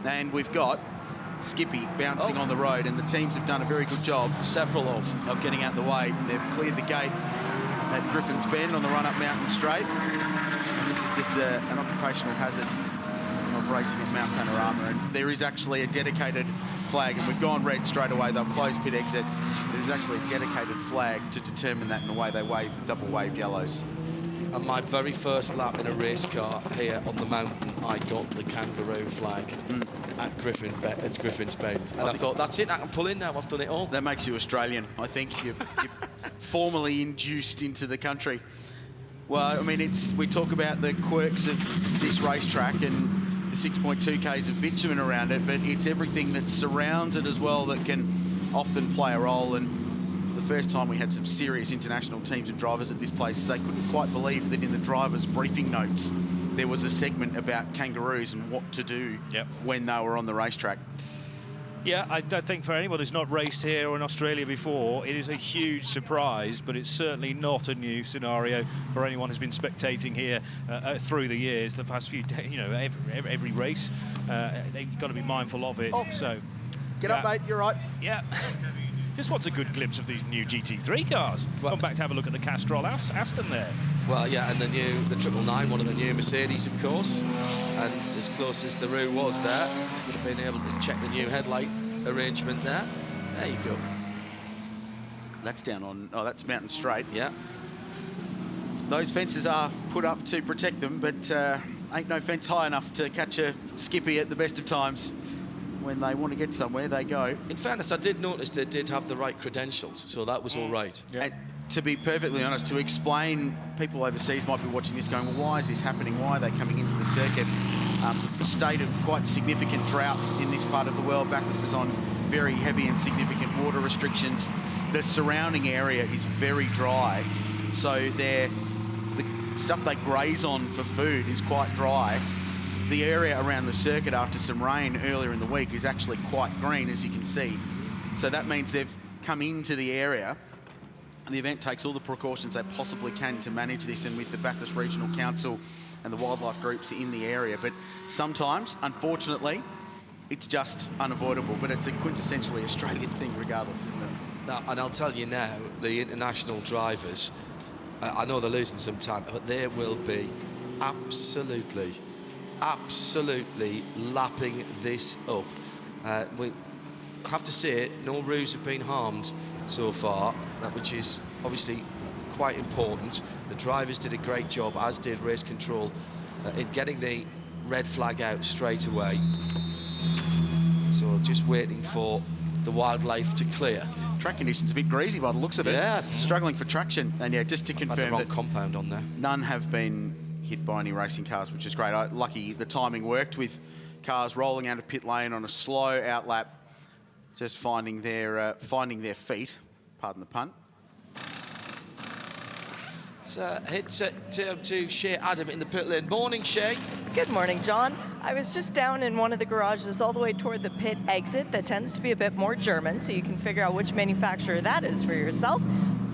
And we've got Skippy bouncing on the road, and the teams have done a very good job, several of getting out the way. They've cleared the gate at Griffin's Bend on the run-up Mountain Straight. And this is just an occupational hazard of racing at Mount Panorama. And there is actually a dedicated flag, and we've gone red straight away. They'll close pit exit. There's actually a dedicated flag to determine that in the way they wave, double wave yellows. On my very first lap in a race car here on the mountain, I got the Kangaroo flag at Griffin's Bend. And I thought, that's it, I can pull in now, I've done it all. That makes you Australian, I think. You're formally induced into the country. Well, I mean, we talk about the quirks of this racetrack and the 6.2 Ks of bitumen around it, but it's everything that surrounds it as well that can often play a role. And the first time we had some serious international teams and drivers at this place, they couldn't quite believe that in the drivers' briefing notes there was a segment about kangaroos and what to do when they were on the racetrack. Yeah, I don't think for anyone who's not raced here or in Australia before, it is a huge surprise, but it's certainly not a new scenario for anyone who's been spectating here through the years, the past few days, you know, every race. They've got to be mindful of it. So, get up, mate, you're right. Yeah. Just wants a good glimpse of these new GT3 cars. Come back to have a look at the Castrol Aston there. Well, yeah, and the 999, one of the new Mercedes, of course. And as close as the Roo was there, would have been able to check the new headlight arrangement there. There you go. That's down on, that's Mountain Straight. Yeah. Those fences are put up to protect them, but ain't no fence high enough to catch a Skippy at the best of times. When they want to get somewhere, they go. In fairness, I did notice they did have the right credentials, so that was all right. Yeah. And to be perfectly honest, to explain, people overseas might be watching this going, well, why is this happening? Why are they coming into the circuit? The state of quite significant drought in this part of the world. Bathurst is on very heavy and significant water restrictions. The surrounding area is very dry, so the stuff they graze on for food is quite dry. The area around the circuit after some rain earlier in the week is actually quite green, as you can see. So that means they've come into the area, and the event takes all the precautions they possibly can to manage this, and with the Bathurst Regional Council and the wildlife groups in the area. But sometimes, unfortunately, it's just unavoidable. But it's a quintessentially Australian thing regardless, isn't it? Now, and I'll tell you now, the international drivers, I know they're losing some time, but they will be absolutely lapping this up. We have to say, no Roos have been harmed so far, which is obviously quite important. The drivers did a great job, as did race control, in getting the red flag out straight away. So just waiting for the wildlife to clear. Track conditions a bit greasy by the looks of it. Yeah. Struggling for traction. And yeah, just to confirm that compound on there. None have been hit by any racing cars, which is great. Lucky the timing worked with cars rolling out of pit lane on a slow outlap, just finding their feet, pardon the pun. So head to Shay Adam in the pit lane. Morning, Shay. Good morning, John. I was just down in one of the garages all the way toward the pit exit that tends to be a bit more German, so you can figure out which manufacturer that is for yourself.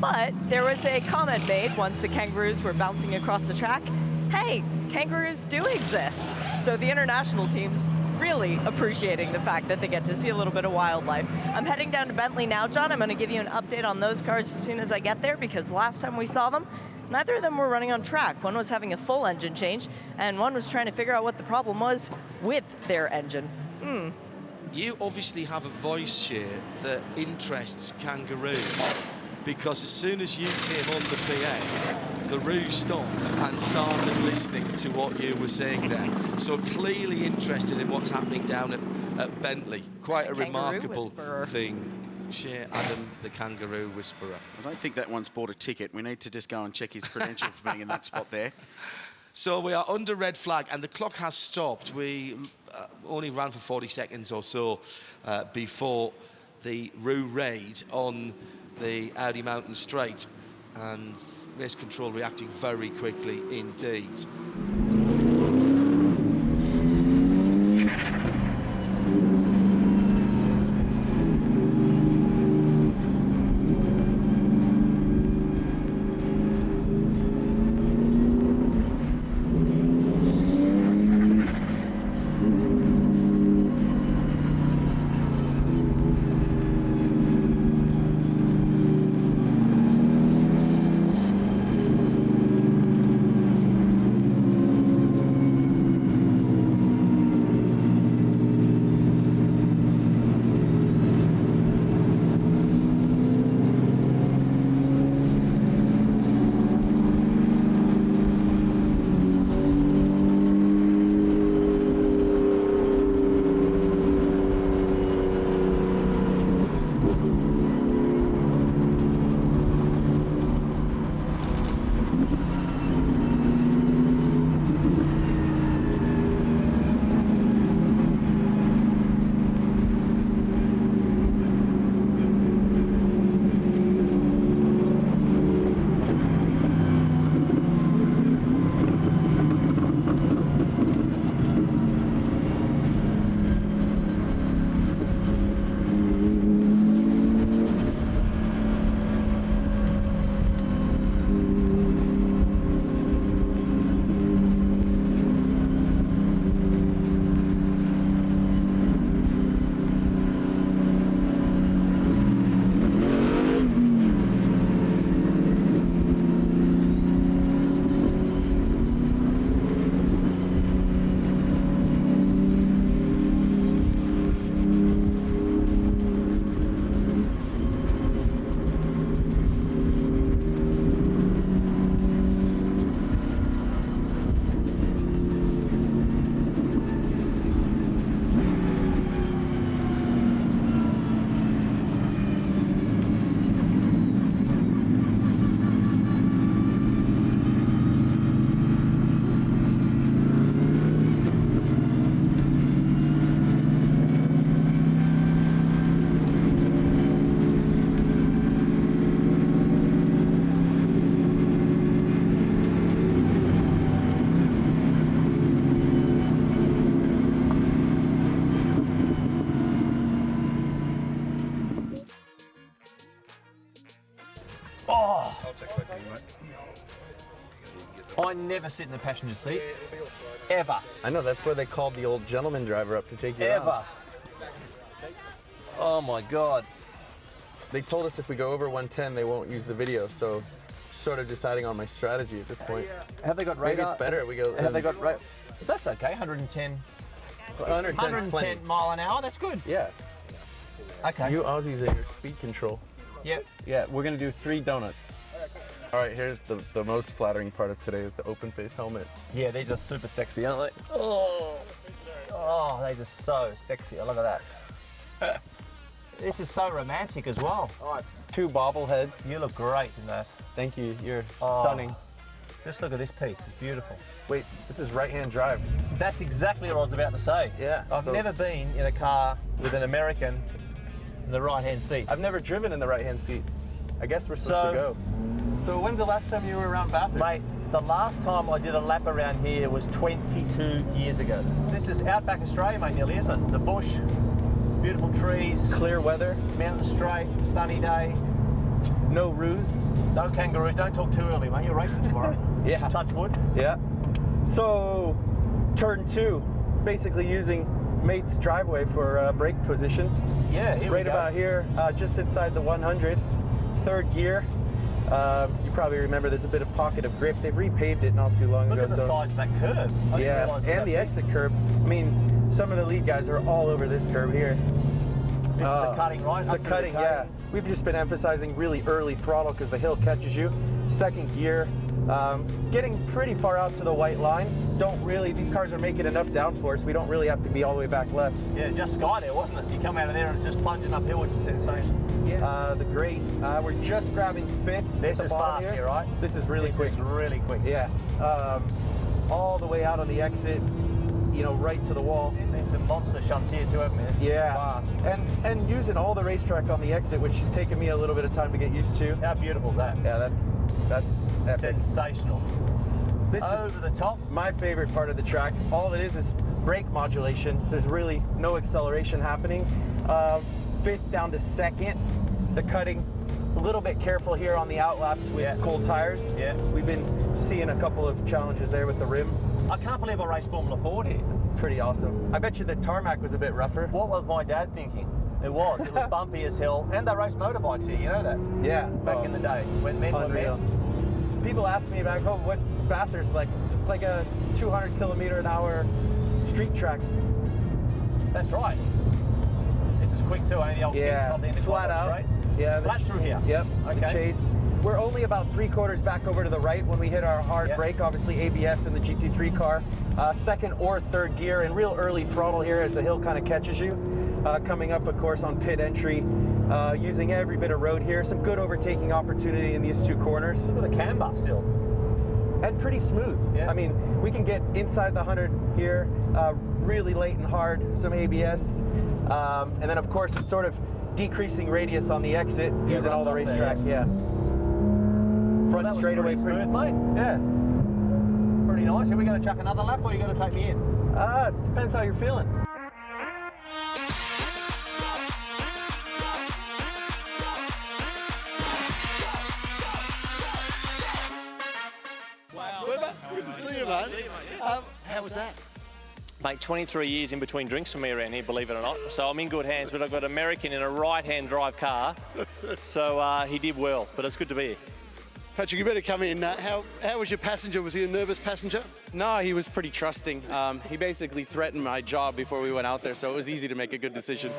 But there was a comment made once the Kangaroos were bouncing across the track. Hey, kangaroos do exist. So the international team's really appreciating the fact that they get to see a little bit of wildlife. I'm heading down to Bentley now, John. I'm going to give you an update on those cars as soon as I get there, because last time we saw them, neither of them were running on track. One was having a full engine change, and one was trying to figure out what the problem was with their engine. You obviously have a voice, Shay, that interests kangaroos, because as soon as you came on the PA, the Roo stopped and started listening to what you were saying there. So clearly interested in what's happening down at Bentley. Quite a remarkable thing. Shay Adam, the Kangaroo Whisperer. I don't think that one's bought a ticket. We need to just go and check his credentials for being in that spot there. So we are under red flag, and the clock has stopped. We only ran for 40 seconds or so before the Roo raid on the Audi Mountain Straight, and race control reacting very quickly indeed. I never sit in the passenger seat. Ever. I know, that's where they called the old gentleman driver up to take you around. Ever. Oh my God. They told us if we go over 110, they won't use the video, so sort of deciding on my strategy at this point. Have they got Maybe radar? it's better we go. Have they got radar? That's okay, 110. 110 mile an hour, that's good. Yeah. Okay. You Aussies and your speed control. Yep. Yeah, we're gonna do 3 donuts. All right, here's the most flattering part of today is the open face helmet. Yeah, these are super sexy, aren't they? Oh, they're just so sexy. Look at that. This is so romantic as well. Oh, it's 2 bobbleheads. You look great in that. Thank you, you're stunning. Just look at this piece, it's beautiful. Wait, this is right-hand drive. That's exactly what I was about to say. Yeah. I've never been in a car with an American in the right-hand seat. I've never driven in the right-hand seat. I guess we're supposed to go. So when's the last time you were around Bathurst? Mate, the last time I did a lap around here was 22 years ago. This is outback Australia, mate, nearly, isn't it? The bush, beautiful trees, Clear weather, mountain straight, sunny day. no ruse. No kangaroos, don't talk too early, mate. You're racing tomorrow. Yeah. Touch wood. Yeah. So, turn 2, basically using mate's driveway for brake position. Yeah, here we Right go. about here, just inside the 100, 3rd gear. You probably remember there's a bit of pocket of grip. They've repaved it not too long Look ago. at the size of that curve. I didn't Yeah, realise it was and the that exit curb. I mean, some of the lead guys are all over this curb here. big. This is the cutting, right? The Up through cutting, yeah. We've just been emphasizing really early throttle because the hill catches you. 2nd gear, getting pretty far out to the white line. These cars are making enough downforce. We don't really have to be all the way back left. Yeah, just sky there, wasn't it? You come out of there and it's just plunging uphill, which is sensational. The grate, we're just grabbing 5th. This at the is bottom fast here, right? This is really quick. This is really quick. Yeah. All the way out on the exit, right to the wall. There's some monster shunts here too, haven't we? This is Yeah, fast. and using all the racetrack on the exit, which has taken me a little bit of time to get used to. How beautiful is that? Yeah, that's epic. Sensational. This is Over the top. my favorite part of the track. All it is brake modulation. There's really no acceleration happening. 5th down to 2nd. The cutting, a little bit careful here on the outlaps with cold tires. Yeah. We've been seeing a couple of challenges there with the rim. I can't believe I raced Formula Ford here. Pretty awesome. I bet you the tarmac was a bit rougher. What was my dad thinking? It was bumpy as hell. And they raced motorbikes here, you know that? Yeah. Back in the day, when men were Unreal. men. People ask me back home, what's Bathurst like? It's like a 200 kilometer an hour street track. That's right. This is quick too, eh? The old Yeah, top end of flat Quad out. straight. Yeah, Flat through here. Yep. Okay. The chase. We're only about 3/4 back over to the right when we hit our hard Yep. brake. Obviously ABS in the GT3 car. 2nd or 3rd gear and real early throttle here as the hill kind of catches you. Coming up, of course, on pit entry. Using every bit of road here. Some good overtaking opportunity in these 2 corners. Look at the camber still. And pretty smooth. Yeah. I mean, we can get inside the 100 here, really late and hard, some ABS. And then, of course, it's sort of decreasing radius on the exit, using all the runs off there, racetrack. Yeah. Front That was straightaway. pretty smooth, mate. Yeah. Pretty nice. Are we going to chuck another lap or are you going to take me in? Depends how you're feeling. Good to see you, mate. How was that? Mate, 23 years in between drinks for me around here, believe it or not. So I'm in good hands, but I've got an American in a right-hand drive car. So he did well, but it's good to be here. Patrick, you better come in. How was your passenger? Was he a nervous passenger? No, he was pretty trusting. He basically threatened my job before we went out there, so it was easy to make a good decision.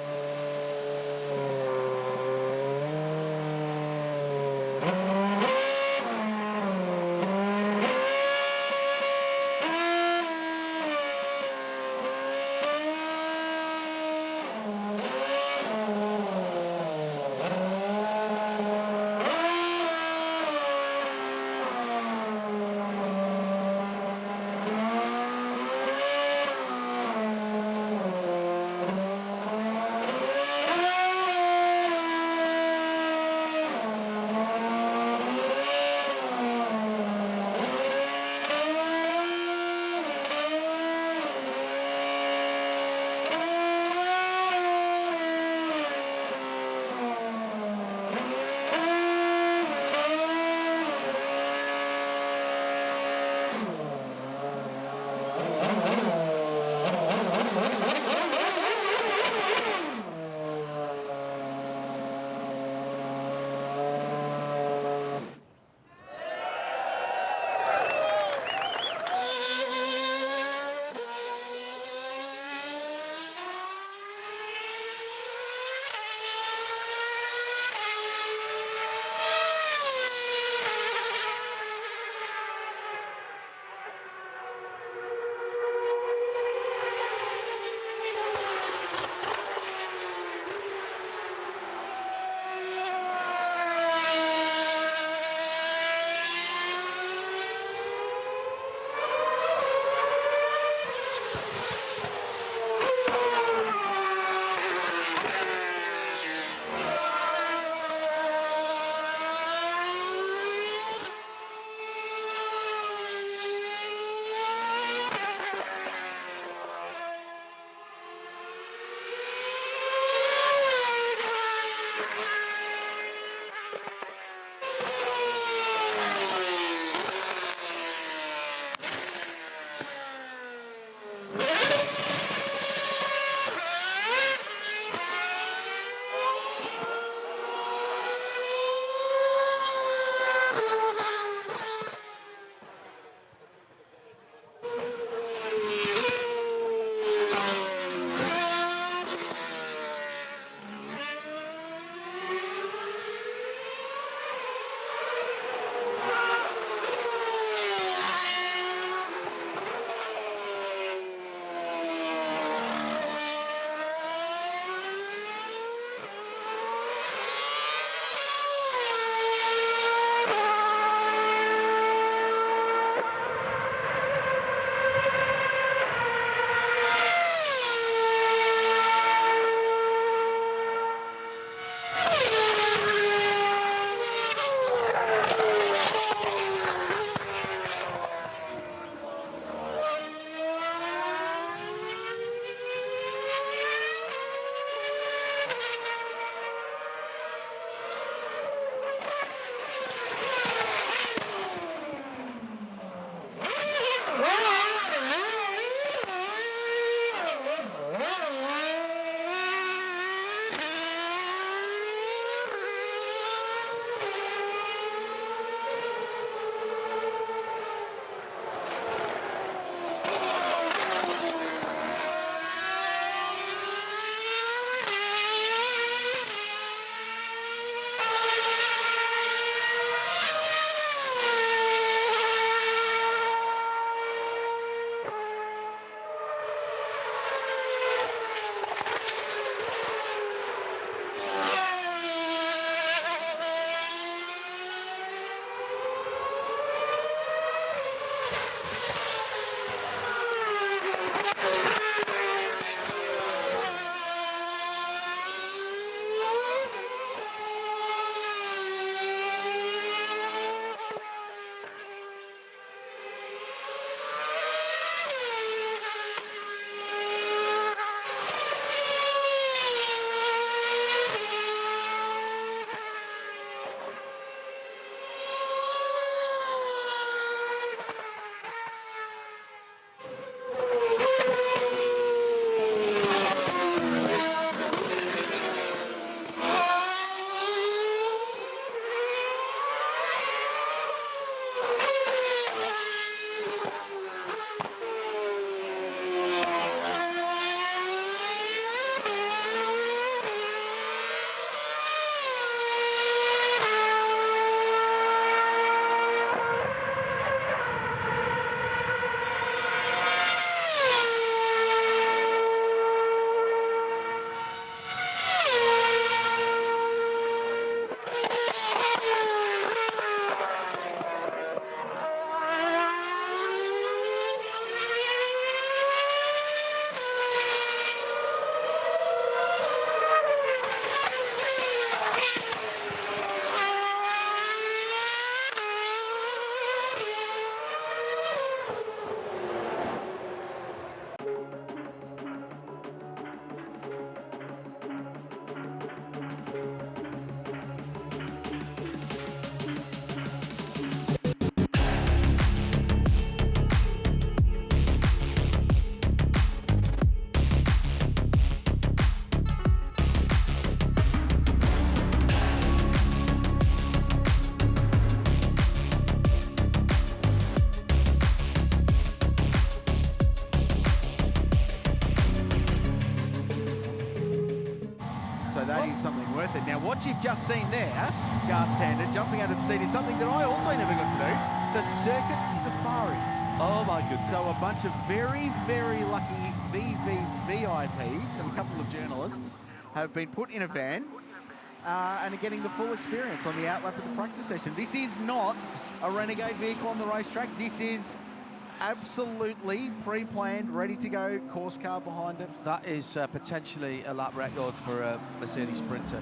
So that is something worth it. Now, what you've just seen there, Garth Tander, jumping out of the seat, is something that I also never got to do. It's a circuit safari. Oh, my goodness. So a bunch of very, very lucky VVVIPs and a couple of journalists have been put in a van and are getting the full experience on the outlap of the practice session. This is not a Renegade vehicle on the racetrack. This is absolutely pre-planned, ready to go, course car behind it. That is potentially a lap record for a Mercedes Sprinter.